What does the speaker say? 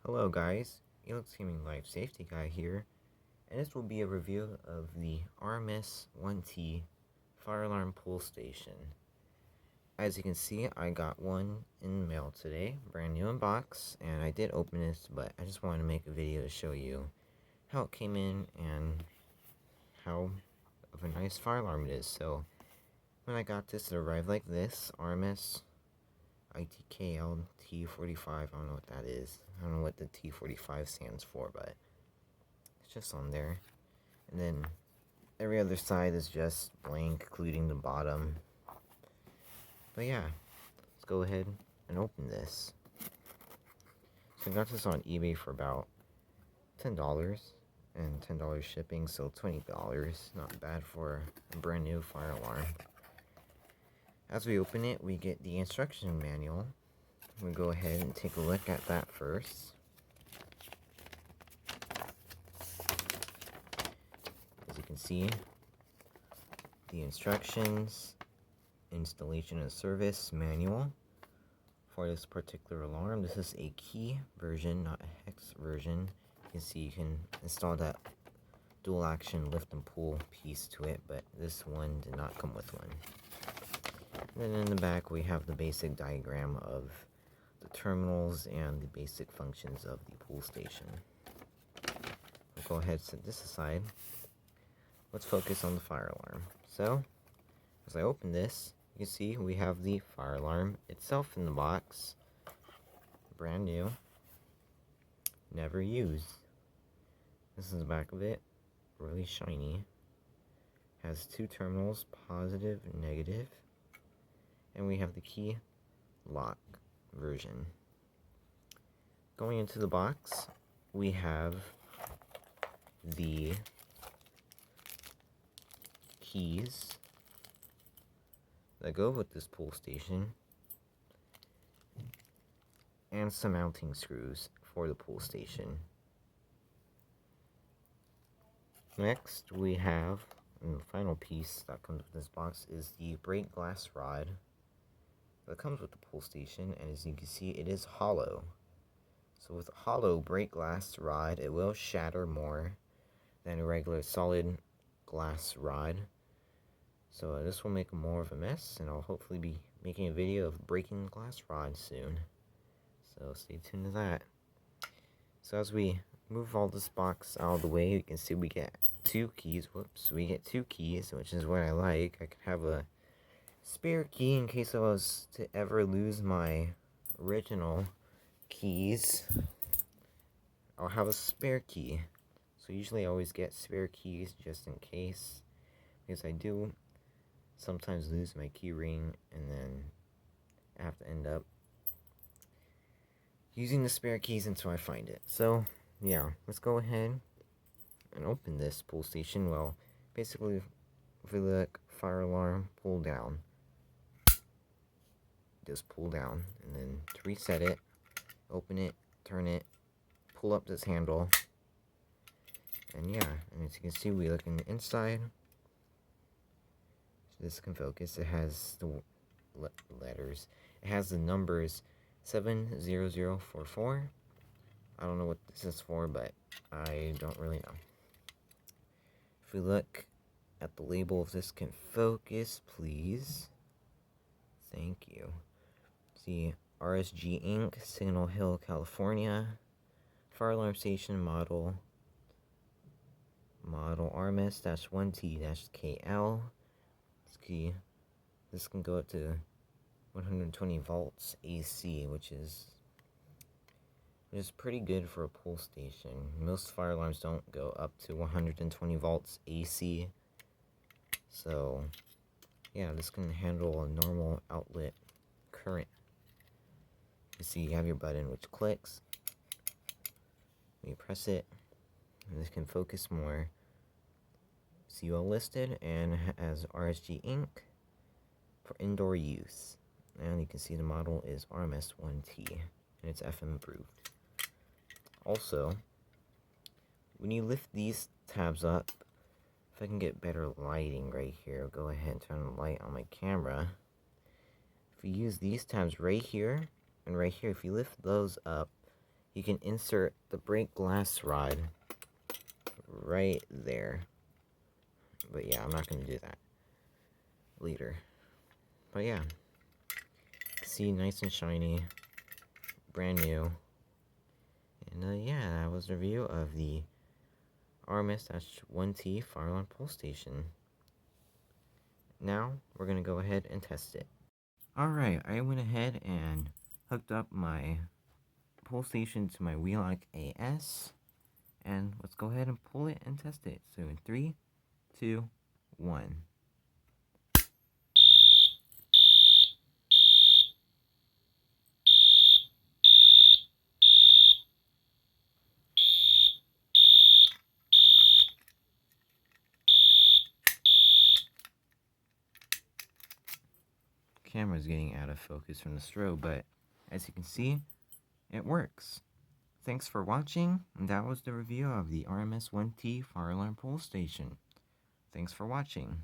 Hello guys, Elix Gaming Life Safety Guy here, and this will be a review of the RMS-1T fire alarm pull station. As you can see, I got one in the mail today, brand new in box, and I did open this, but I just wanted to make a video to show you how it came in and how of a nice fire alarm it is. So when I got this, it arrived like this, RMS ITKL T45. I don't know what that is. I don't know what the T45 stands for, but it's just on there. And then every other side is just blank, including the bottom. But yeah, let's go ahead and open this. So I got this on eBay for about $10 and $10 shipping, so $20. Not bad for a brand new fire alarm. As we open it, we get the instruction manual. We'll go ahead and take a look at that first. As you can see, the instructions, installation and service manual for this particular alarm. This is a key version, not a hex version. You can see you can install that dual action lift and pull piece to it, but this one did not come with one. And then in the back we have the basic diagram of the terminals and the basic functions of the pull station. We'll go ahead and set this aside. Let's focus on the fire alarm. So, as I open this, you can see we have the fire alarm itself in the box. Brand new. Never used. This is the back of it. Really shiny. Has two terminals, positive and negative. And we have the key lock version. Going into the box, we have the keys that go with this pull station and some mounting screws for the pull station. Next, we have, and the final piece that comes with this box is the break glass rod that comes with the pull station, and as you can see, it is hollow. So with a hollow break glass rod, it will shatter more than a regular solid glass rod. So this will make more of a mess, and I'll hopefully be making a video of breaking the glass rod soon. So stay tuned to that. So as we move all this box out of the way, you can see we get two keys. Whoops, we get two keys, which is what I like. I could have a spare key in case I was to ever lose my original keys. I'll have a spare key. So usually I always get spare keys just in case, because I do sometimes lose my key ring and then I have to end up using the spare keys until I find it. So yeah, let's go ahead and open this pull station. Well, basically, if we look, fire alarm, pull down. Just pull down, and then to reset it, open it, turn it, pull up this handle, and yeah, and as you can see, we look in the inside. So this can focus. It has the letters. It has the numbers 70044. I don't know what this is for, but I don't really know. If we look at the label, if this can focus, please. Thank you. See, RSG Inc., Signal Hill, California. Fire alarm station model RMS-1T-KL. This can go up to 120 volts AC, which is pretty good for a pull station. Most fire alarms don't go up to 120 volts AC. So yeah, this can handle a normal outlet current. You see, you have your button which clicks. When you press it, and this can focus more. CUL listed and as RSG Inc. for indoor use. And you can see the model is RMS-1T and it's FM approved. Also, when you lift these tabs up, if I can get better lighting right here, I'll go ahead and turn the light on my camera. If you use these tabs right here and right here, if you lift those up, you can insert the brake glass rod right there. But yeah, I'm not going to do that later. But yeah, see, nice and shiny, brand new. And yeah, that was the review of the RMS-1T fire alarm pull station. Now, we're going to go ahead and test it. Alright, I went ahead and hooked up my pull station to my Wheelock AS. And let's go ahead and pull it and test it. So in 3, 2, 1. Camera's getting out of focus from the strobe, but as you can see, it works. Thanks for watching, and that was the review of the RMS-1T fire alarm pull station. Thanks for watching.